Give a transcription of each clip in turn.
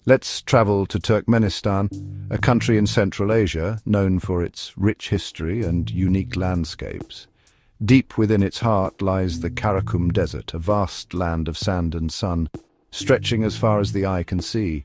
Let's travel to Turkmenistan, a country in Central Asia known for its rich history and unique landscapes. Deep within its heart lies the Karakum Desert, a vast land of sand and sun, stretching as far as the eye can see.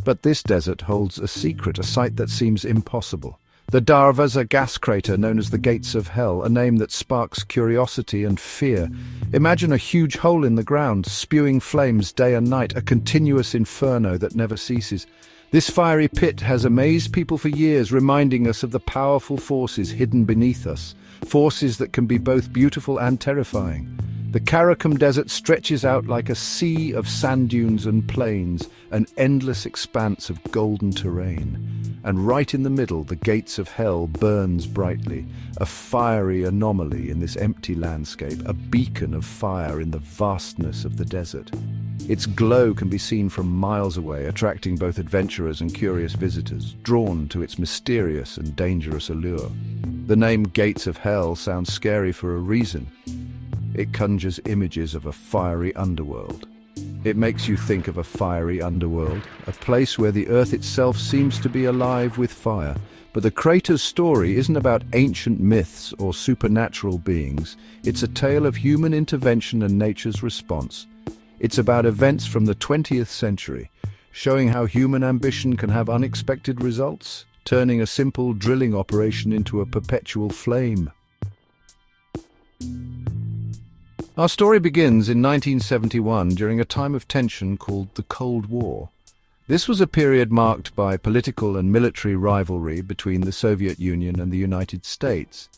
But this desert holds a secret, a sight that seems impossible. The Darvaza Gas Crater, known as the Gates of Hell, a name that sparks curiosity and fear. Imagine a huge hole in the ground, spewing flames day and night, a continuous inferno that never ceases. This fiery pit has amazed people for years, reminding us of the powerful forces hidden beneath us, forces that can be both beautiful and terrifying. The Karakum Desert stretches out like a sea of sand dunes and plains, an endless expanse of golden terrain. And right in the middle, the Gates of Hell burns brightly, a fiery anomaly in this empty landscape, a beacon of fire in the vastness of the desert. Its glow can be seen from miles away, attracting both adventurers and curious visitors, drawn to its mysterious and dangerous allure. The name Gates of Hell sounds scary for a reason. It conjures images of a fiery underworld. It makes you think of a fiery underworld, a place where the earth itself seems to be alive with fire. But the crater's story isn't about ancient myths or supernatural beings. It's a tale of human intervention and nature's response. It's about events from the 20th century, showing how human ambition can have unexpected results, turning a simple drilling operation into a perpetual flame. Our story begins in 1971 during a time of tension called the Cold War. This was a period marked by political and military rivalry between the Soviet Union and the United States,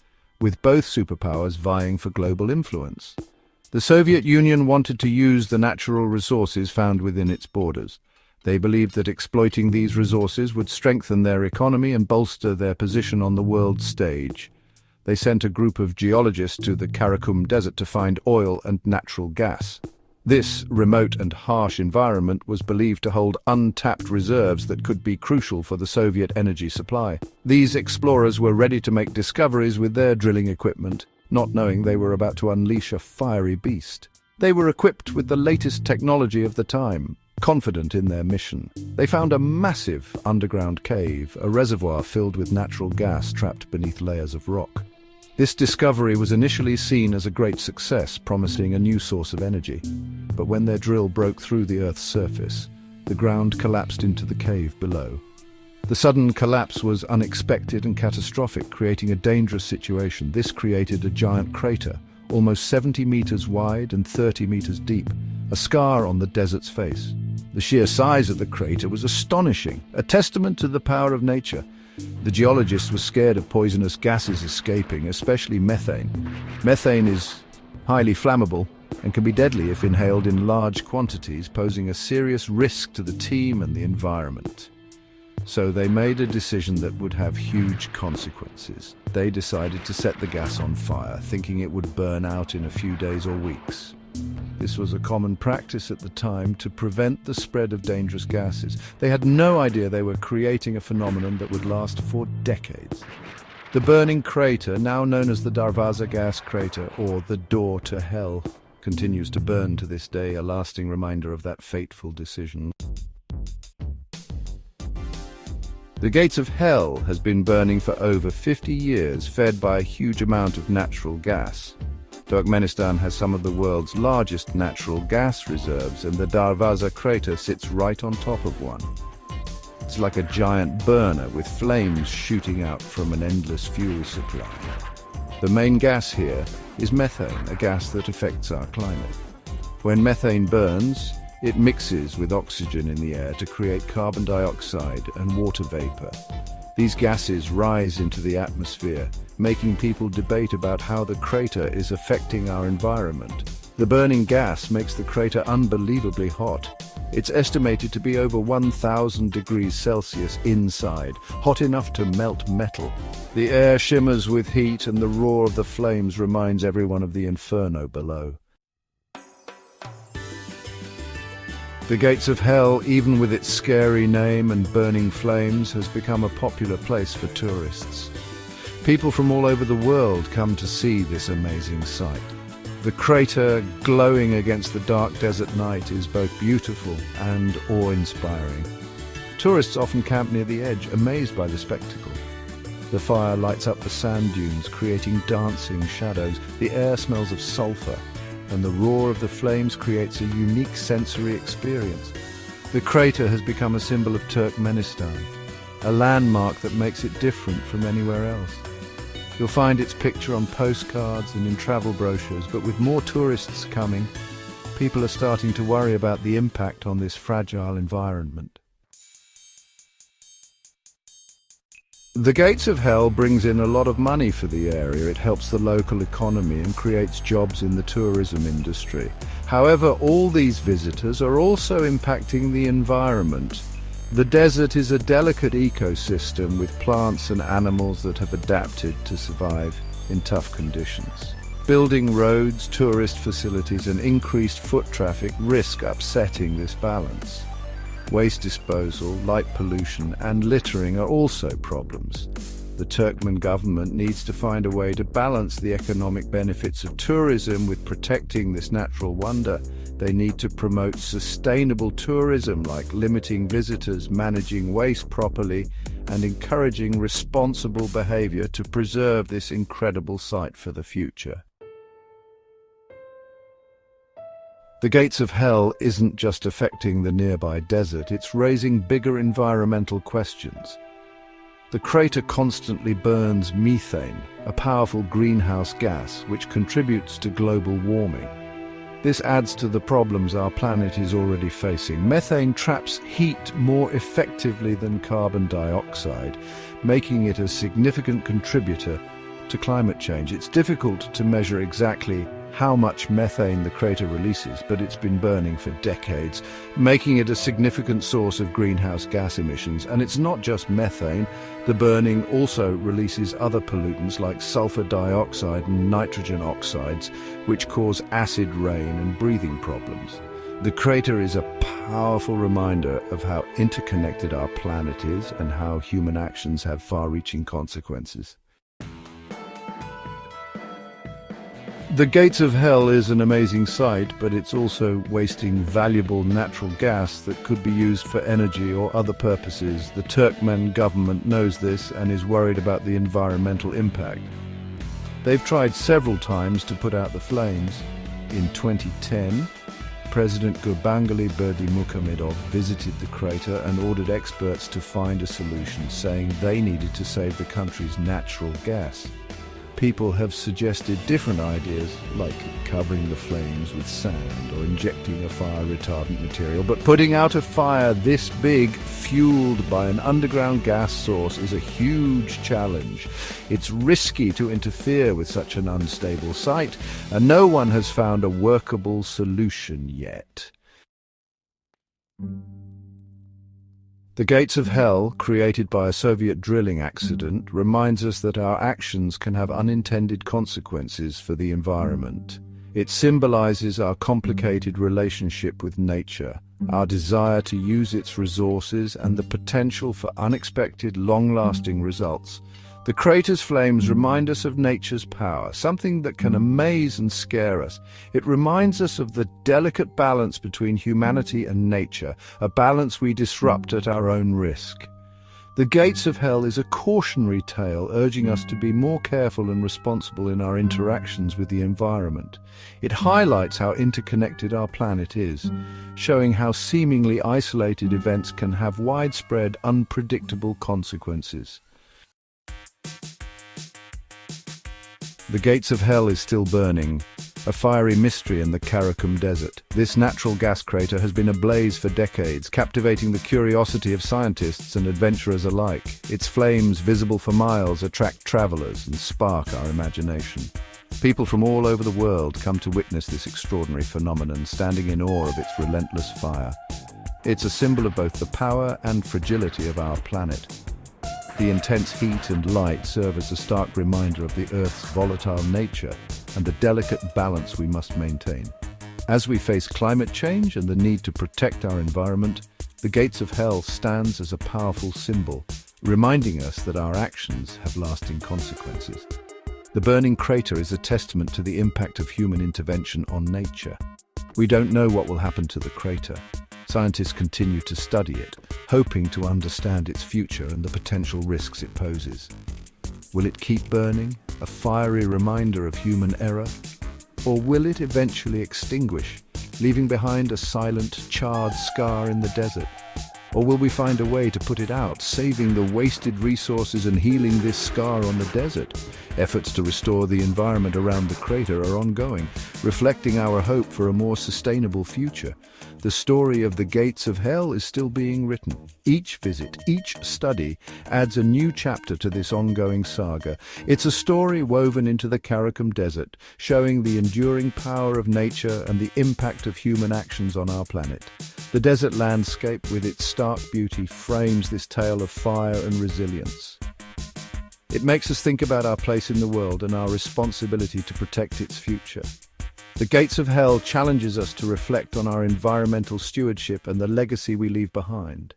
with both superpowers vying for global influence. The Soviet Union wanted to use the natural resources found within its borders. They believed that exploiting these resources would strengthen their economy and bolster their position on the world stage. They sent a group of geologists to the Karakum Desert to find oil and natural gas. This remote and harsh environment was believed to hold untapped reserves that could be crucial for the Soviet energy supply. These explorers were ready to make discoveries with their drilling equipment, not knowing they were about to unleash a fiery beast. They were equipped with the latest technology of the time, confident in their mission. They found a massive underground cave, a reservoir filled with natural gas trapped beneath layers of rock. This discovery was initially seen as a great success, promising a new source of energy. But when their drill broke through the Earth's surface, the ground collapsed into the cave below. The sudden collapse was unexpected and catastrophic, creating a dangerous situation. This created a giant crater, almost 70 meters wide and 30 meters deep, a scar on the desert's face. The sheer size of the crater was astonishing, a testament to the power of nature. The geologists were scared of poisonous gases escaping, especially methane. Methane is highly flammable and can be deadly if inhaled in large quantities, posing a serious risk to the team and the environment. So they made a decision that would have huge consequences. They decided to set the gas on fire, thinking it would burn out in a few days or weeks. This was a common practice at the time to prevent the spread of dangerous gases. They had no idea they were creating a phenomenon that would last for decades. The burning crater, now known as the Darvaza Gas Crater, or the Door to Hell, continues to burn to this day, a lasting reminder of that fateful decision. The Gates of Hell has been burning for over 50 years, fed by a huge amount of natural gas. Turkmenistan has some of the world's largest natural gas reserves, and the Darvaza crater sits right on top of one. It's like a giant burner with flames shooting out from an endless fuel supply. The main gas here is methane, a gas that affects our climate. When methane burns, it mixes with oxygen in the air to create carbon dioxide and water vapor. These gases rise into the atmosphere, making people debate about how the crater is affecting our environment. The burning gas makes the crater unbelievably hot. It's estimated to be over 1,000 degrees Celsius inside, hot enough to melt metal. The air shimmers with heat, and the roar of the flames reminds everyone of the inferno below. The Gates of Hell, even with its scary name and burning flames, has become a popular place for tourists. People from all over the world come to see this amazing sight. The crater, glowing against the dark desert night, is both beautiful and awe-inspiring. Tourists often camp near the edge, amazed by the spectacle. The fire lights up the sand dunes, creating dancing shadows. The air smells of sulfur, and the roar of the flames creates a unique sensory experience. The crater has become a symbol of Turkmenistan, a landmark that makes it different from anywhere else. You'll find its picture on postcards and in travel brochures, but with more tourists coming, people are starting to worry about the impact on this fragile environment. The Gates of Hell brings in a lot of money for the area. It helps the local economy and creates jobs in the tourism industry. However, all these visitors are also impacting the environment. The desert is a delicate ecosystem with plants and animals that have adapted to survive in tough conditions. Building roads, tourist facilities, and increased foot traffic risk upsetting this balance. Waste disposal, light pollution, and littering are also problems. The Turkmen government needs to find a way to balance the economic benefits of tourism with protecting this natural wonder. They need to promote sustainable tourism, like limiting visitors, managing waste properly, and encouraging responsible behavior to preserve this incredible site for the future. The Gates of Hell isn't just affecting the nearby desert, it's raising bigger environmental questions. The crater constantly burns methane, a powerful greenhouse gas which contributes to global warming. This adds to the problems our planet is already facing. Methane traps heat more effectively than carbon dioxide, making it a significant contributor to climate change. It's difficult to measure exactly how much methane the crater releases, but it's been burning for decades, making it a significant source of greenhouse gas emissions. And it's not just methane. The burning also releases other pollutants like sulfur dioxide and nitrogen oxides, which cause acid rain and breathing problems. The crater is a powerful reminder of how interconnected our planet is and how human actions have far-reaching consequences. The Gates of Hell is an amazing sight, but it's also wasting valuable natural gas that could be used for energy or other purposes. The Turkmen government knows this and is worried about the environmental impact. They've tried several times to put out the flames. In 2010, President Gurbanguly Berdimuhamedov visited the crater and ordered experts to find a solution, saying they needed to save the country's natural gas. People have suggested different ideas, like covering the flames with sand or injecting a fire retardant material, but putting out a fire this big, fueled by an underground gas source, is a huge challenge. It's risky to interfere with such an unstable site, and no one has found a workable solution yet. The Gates of Hell, created by a Soviet drilling accident, reminds us that our actions can have unintended consequences for the environment. It symbolizes our complicated relationship with nature, our desire to use its resources, and the potential for unexpected, long-lasting results. The crater's flames remind us of nature's power, something that can amaze and scare us. It reminds us of the delicate balance between humanity and nature, a balance we disrupt at our own risk. The Gates of Hell is a cautionary tale urging us to be more careful and responsible in our interactions with the environment. It highlights how interconnected our planet is, showing how seemingly isolated events can have widespread, unpredictable consequences. The Gates of Hell is still burning, a fiery mystery in the Karakum Desert. This natural gas crater has been ablaze for decades, captivating the curiosity of scientists and adventurers alike. Its flames, visible for miles, attract travelers and spark our imagination. People from all over the world come to witness this extraordinary phenomenon, standing in awe of its relentless fire. It's a symbol of both the power and fragility of our planet. The intense heat and light serve as a stark reminder of the Earth's volatile nature and the delicate balance we must maintain. As we face climate change and the need to protect our environment, the Gates of Hell stands as a powerful symbol, reminding us that our actions have lasting consequences. The burning crater is a testament to the impact of human intervention on nature. We don't know what will happen to the crater, Scientists continue to study it, hoping to understand its future and the potential risks it poses. Will it keep burning, a fiery reminder of human error? Or will it eventually extinguish, leaving behind a silent, charred scar in the desert? Or will we find a way to put it out, saving the wasted resources and healing this scar on the desert? Efforts to restore the environment around the crater are ongoing, reflecting our hope for a more sustainable future. The story of the gates of hell is still being written. Each visit, each study adds a new chapter to this ongoing saga. It's a story woven into the Karakum Desert, showing the enduring power of nature and the impact of human actions on our planet. The desert landscape, with its stark beauty, frames this tale of fire and resilience. It makes us think about our place in the world and our responsibility to protect its future. The Gates of Hell challenges us to reflect on our environmental stewardship and the legacy we leave behind.